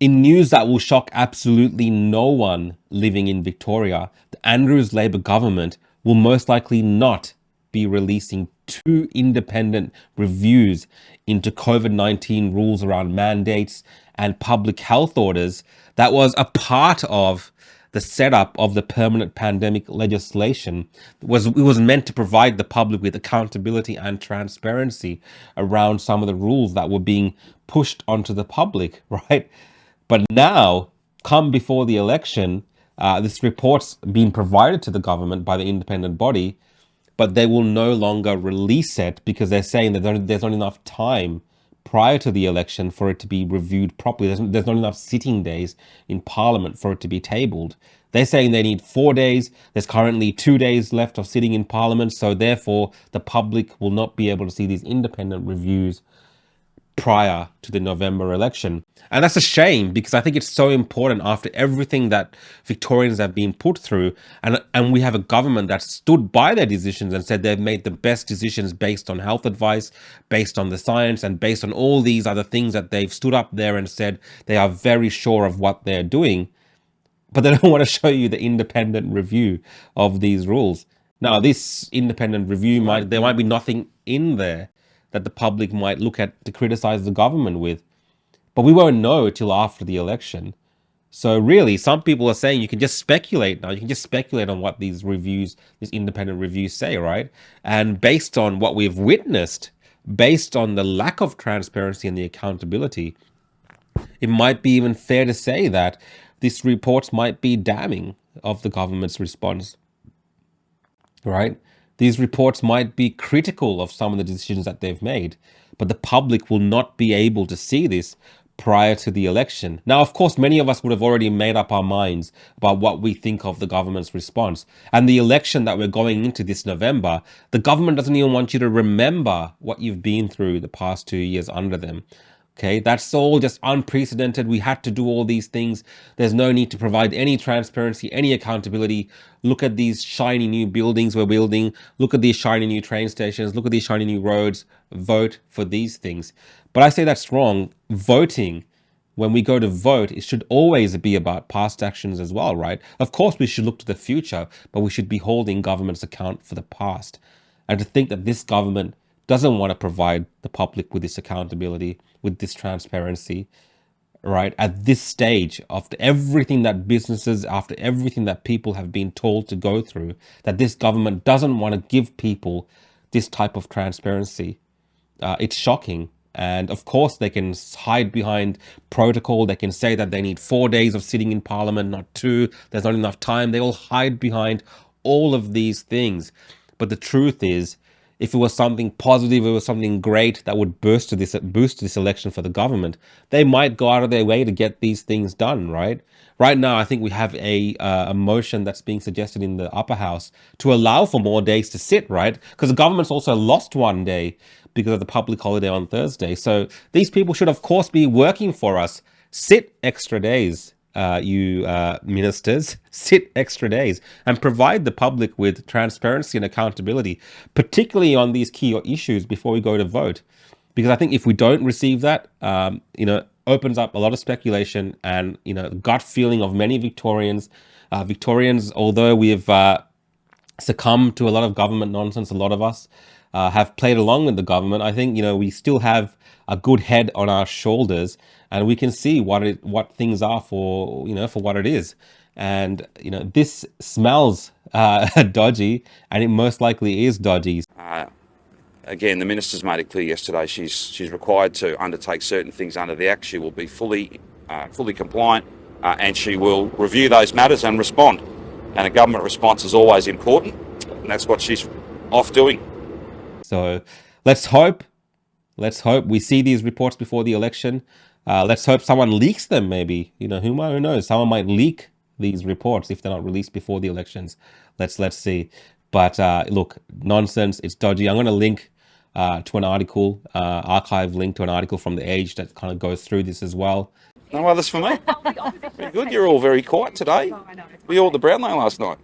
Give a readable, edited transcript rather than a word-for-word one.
In news that will shock absolutely no one living in Victoria, the Andrews Labor government will most likely not be releasing two independent reviews into COVID-19 rules around mandates and public health orders that was a part of the setup of the permanent pandemic legislation. It was meant to provide the public with accountability and transparency around some of the rules that were being pushed onto the public, right? But now, come before the election, this report's been provided to the government by the independent body, but they will no longer release it because they're saying that there's not enough time prior to the election for it to be reviewed properly. There's not enough sitting days in Parliament for it to be tabled. They're saying they need 4 days. There's currently 2 days left of sitting in Parliament, so therefore the public will not be able to see these independent reviews prior to the November election. And that's a shame because I think it's so important after everything that Victorians have been put through, and we have a government that stood by their decisions and said they've made the best decisions based on health advice, based on the science, and based on all these other things that they've stood up there and said they are very sure of what they're doing, but they don't want to show you the independent review of these rules. Now, this independent review there might be nothing in there that the public might look at to criticize the government with. But we won't know till after the election. So really, some people are saying you can just speculate now. You can just speculate on what these independent reviews say, right? And based on what we've witnessed, based on the lack of transparency and the accountability, it might be even fair to say that these reports might be damning of the government's response, right? These reports might be critical of some of the decisions that they've made, but the public will not be able to see this prior to the election. Now, of course, many of us would have already made up our minds about what we think of the government's response. And the election that we're going into this November, the government doesn't even want you to remember what you've been through the past 2 years under them. Okay, that's all just unprecedented. We had to do all these things. There's no need to provide any transparency, any accountability. Look at these shiny new buildings we're building. Look at these shiny new train stations. Look at these shiny new roads. Vote for these things. But I say that's wrong. Voting, when we go to vote, it should always be about past actions as well, right? Of course, we should look to the future, but we should be holding governments account for the past. And to think that this government doesn't want to provide the public with this accountability, with this transparency, right? At this stage, after everything that businesses, after everything that people have been told to go through, that this government doesn't want to give people this type of transparency. It's shocking. And of course, they can hide behind protocol. They can say that they need 4 days of sitting in Parliament, not 2. There's not enough time. They will hide behind all of these things. But the truth is, if it was something positive, it was something great that would boost this election for the government, they might go out of their way to get these things done, right? Right now, I think we have a motion that's being suggested in the upper house to allow for more days to sit, right? Because the government's also lost 1 day because of the public holiday on Thursday. So these people should, of course, be working for us. Sit extra days. You ministers, sit extra days and provide the public with transparency and accountability, particularly on these key issues before we go to vote. Because I think if we don't receive that, opens up a lot of speculation and, gut feeling of many Victorians. Victorians, although we've succumbed to a lot of government nonsense, a lot of us have played along with the government. I think, we still have a good head on our shoulders, and we can see what things are for what it is. And this smells dodgy, and it most likely is dodgy. Again, the minister's made it clear yesterday she's required to undertake certain things under the Act. She will be fully compliant, and she will review those matters and respond. And a government response is always important, and that's what she's off doing. So let's hope we see these reports before the election. Let's hope someone leaks them, maybe. Who knows? Someone might leak these reports if they're not released before the elections. Let's see. But look, nonsense. It's dodgy. I'm going to link to an article, archive link to an article from The Age that kind of goes through this as well. No others for me. Very good. You're all very quiet today. We all at the Brownlow last night.